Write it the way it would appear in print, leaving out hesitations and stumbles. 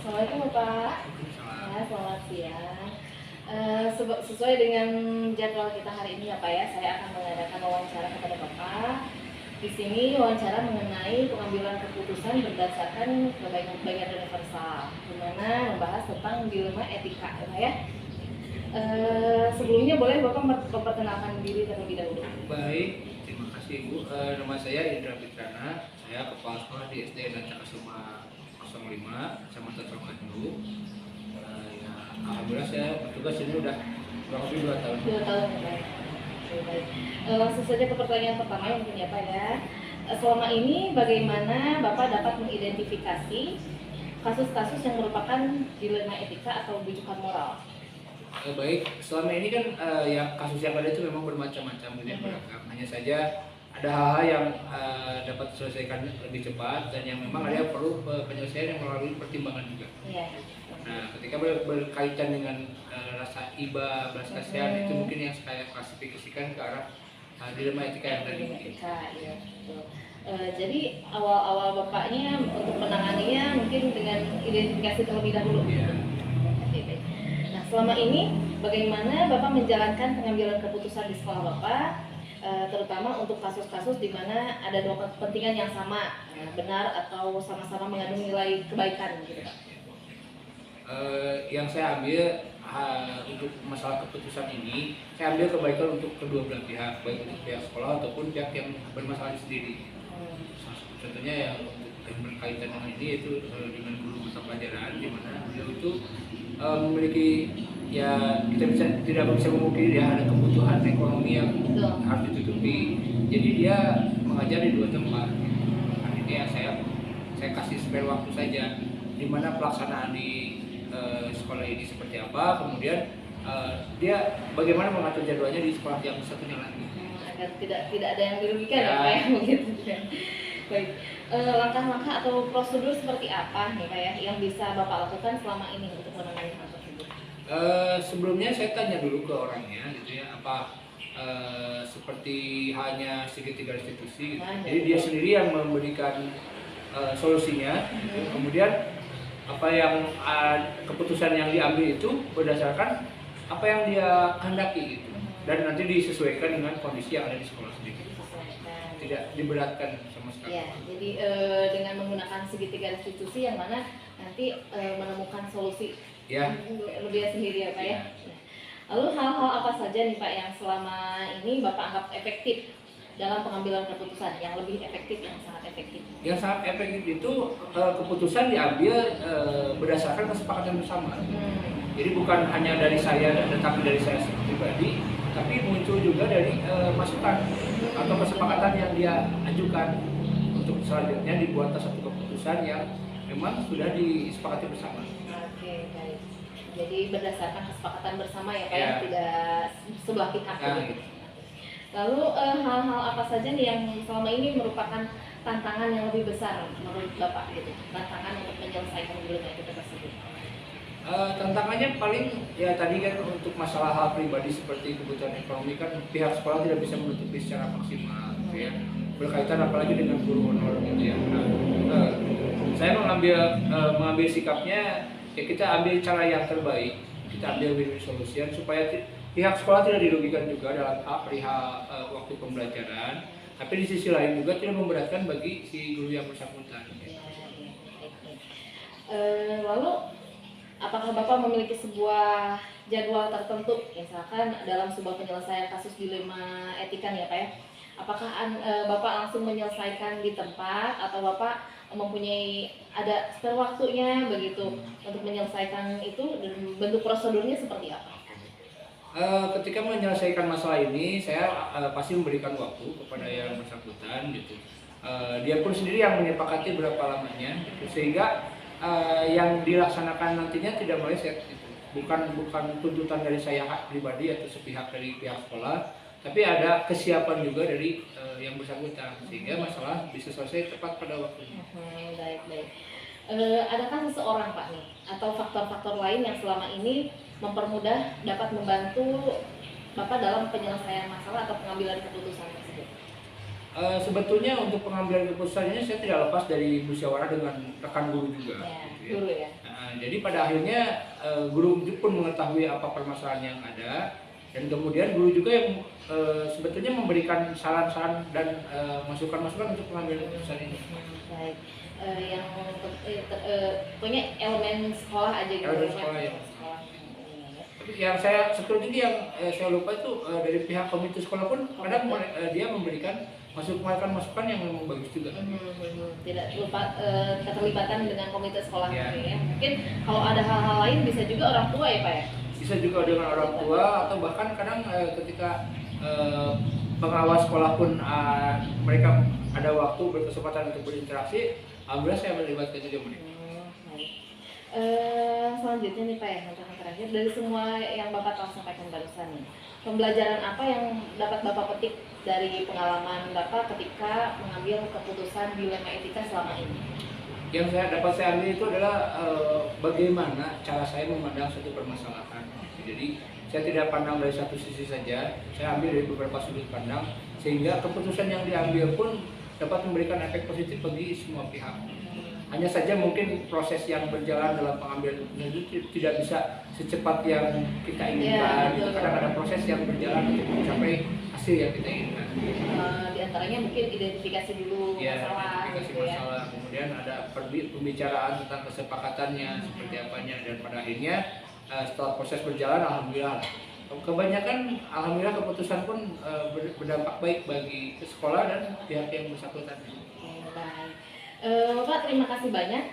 Assalamualaikum Bapak. Ya, selamat siang. Sesuai dengan jadwal kita hari ini ya Pak ya, saya akan mengadakan wawancara kepada Bapak. Di sini wawancara mengenai pengambilan keputusan berdasarkan kebagian universal, di mana membahas tentang dilema etika ya Pak ya. Sebelumnya boleh Bapak memperkenalkan diri terlebih dahulu. Baik, terima kasih Ibu. Nama saya Indra Fitrana, saya kepala sekolah di SD Nancaka Suma 05, Kecamatan Sokandung. Ya, alhamdulillah saya bertugas ini udah kurang lebih 2 tahun. 2 tahun ya Pak. Oke, baik. Langsung saja ke pertanyaan pertama yang mungkin ya Pak ya. Selama ini bagaimana Bapak dapat mengidentifikasi kasus-kasus yang merupakan dilema etika atau rujukan moral? Baik, selama ini kan yang kasus yang ada itu memang bermacam-macam gitu ya, beragam. Hanya saja ada hal-hal yang dapat diselesaikan lebih cepat dan yang memang ada yang perlu penyelesaian yang melalui pertimbangan juga. Iya. Nah, ketika berkaitan dengan rasa iba, belas kasihan itu mungkin yang saya klasifikasikan ke arah dilema etika yang tadi. Etika, ya, betul. Jadi awal-awal Bapaknya untuk menanganinya mungkin dengan identifikasi terlebih dahulu. Ya. Oke, baik. Nah, selama ini bagaimana Bapak menjalankan pengambilan keputusan di sekolah Bapak, terutama untuk kasus-kasus di mana ada dua kepentingan yang sama, benar atau sama-sama mengandung nilai kebaikan gitu Pak? Yang saya ambil untuk masalah keputusan ini, saya ambil kebaikan untuk kedua belah pihak, baik untuk pihak sekolah ataupun pihak yang bermasalah sendiri. Contohnya yang untuk yang berkaitan dengan ini yaitu dengan guru mata pelajaran, di mana beliau itu memiliki, ya kita tidak bisa memungkiri dia ada kebutuhan ekonomi yang harus ditutupi. Jadi dia mengajar di 2 tempat. Ini yang saya kasih spare waktu saja, di mana pelaksanaan di sekolah ini seperti apa, kemudian dia bagaimana mengatur jadwalnya di sekolah yang satunya lagi. Agar tidak ada yang dirugikan ya Pak ya, begitu kan. Baik, langkah-langkah atau prosedur seperti apa nih Pak ya yang bisa Bapak lakukan selama ini untuk menangani hal tersebut? Sebelumnya saya tanya dulu ke orangnya gitu ya, apa seperti hanya segitiga restitusi gitu. Jadi dia sendiri yang memberikan solusinya, kemudian apa yang keputusan yang diambil itu berdasarkan apa yang dia kehendaki gitu, dan nanti disesuaikan dengan kondisi yang ada di sekolah sendiri, tidak diberatkan sama sekali. Ya, jadi dengan menggunakan segitiga restitusi yang mana nanti menemukan solusi Ya. Dia sendiri ya Pak ya. Lalu hal-hal apa saja nih Pak yang selama ini Bapak anggap efektif dalam pengambilan keputusan, yang lebih efektif, yang sangat efektif? Yang sangat efektif itu keputusan diambil berdasarkan kesepakatan bersama. Jadi bukan hanya dari saya, tetapi dari saya pribadi, tapi muncul juga dari masukan atau kesepakatan yang dia ajukan untuk selanjutnya dibuat satu keputusan yang memang sudah disepakati bersama. Oke, baik. Jadi berdasarkan kesepakatan bersama ya Pak, Ya. tidak sebelah pihak Ya, gitu. Lalu hal-hal apa saja nih yang selama ini merupakan tantangan yang lebih besar menurut Bapak gitu? Tantangan untuk menyelesaikan dilema itu tersebut. Tantangannya paling ya tadi kan untuk masalah hal pribadi seperti kebutuhan ekonomi kan pihak sekolah tidak bisa menutupi secara maksimal gitu ya, berkaitan apalagi dengan guru honor gitu ya. Saya mengambil sikapnya ya, kita ambil cara yang terbaik, kita ambil win-win solution supaya pihak sekolah tidak dirugikan juga dalam perihal waktu pembelajaran, tapi di sisi lain juga tidak memberatkan bagi si guru yang bersangkutan. Lalu apakah Bapak memiliki sebuah jadwal tertentu, misalkan dalam sebuah penyelesaian kasus dilema etika ya Pak ya? Apakah Bapak langsung menyelesaikan di tempat atau Bapak mempunyai ada spare waktunya begitu untuk menyelesaikan itu, dan bentuk prosedurnya seperti apa? Ketika menyelesaikan masalah ini, saya pasti memberikan waktu kepada yang bersangkutan gitu. Dia pun sendiri yang menyepakati berapa lamanya, gitu. Sehingga yang dilaksanakan nantinya tidak meleset gitu. Bukan tuntutan dari saya pribadi atau sepihak dari pihak sekolah, tapi ada kesiapan juga dari yang bersangkutan sehingga masalah bisa selesai tepat pada waktunya. Baik. Adakah seseorang Pak nih atau faktor-faktor lain yang selama ini mempermudah dapat membantu Bapak dalam penyelesaian masalah atau pengambilan keputusan tersebut? Sebetulnya untuk pengambilan keputusannya saya tidak lepas dari musyawarah dengan rekan guru juga. Ya, gitu ya. guru ya. Jadi pada akhirnya guru pun mengetahui apa permasalahan yang ada, dan kemudian guru juga yang sebetulnya memberikan saran-saran dan masukan-masukan untuk mengambil keputusan ini. Baik. Yang pokoknya elemen sekolah aja gitu. Elemen sekolah, ya. Sekolah. Tapi yang saya satu lagi yang saya lupa itu dari pihak komite sekolah pun kadang dia memberikan masukan yang memang bagus juga. Tidak lupa keterlibatan dengan komite sekolah Ya. ini ya. Mungkin kalau ada hal-hal lain bisa juga orang tua ya Pak ya? Bisa juga dengan orang tua atau bahkan kadang ketika pengawas sekolah pun mereka ada waktu berkesempatan untuk berinteraksi, alhamdulillah saya melibatkan juga mereka. Baik. Selanjutnya nih Pak ya, yang terakhir dari semua yang Bapak telah sampaikan barusan nih, pembelajaran apa yang dapat Bapak petik dari pengalaman Bapak ketika mengambil keputusan dilema etika selama ini? Yang dapat saya ambil itu adalah bagaimana cara saya memandang suatu permasalahan. Jadi saya tidak pandang dari satu sisi saja, saya ambil dari beberapa sudut pandang sehingga keputusan yang diambil pun dapat memberikan efek positif bagi semua pihak. Hanya saja mungkin proses yang berjalan dalam pengambilan keputusan itu tidak bisa secepat yang kita inginkan. Ya, Kadang ada proses yang berjalan untuk mencapai hasil yang kita inginkan. Di antaranya mungkin identifikasi dulu Ya, masalah identifikasi gitu ya. masalah, kemudian ada pembicaraan tentang kesepakatannya seperti apanya, dan pada akhirnya setelah proses berjalan alhamdulillah kebanyakan alhamdulillah keputusan pun berdampak baik bagi sekolah dan pihak yang bersangkutan. Baik. Bapak terima kasih banyak.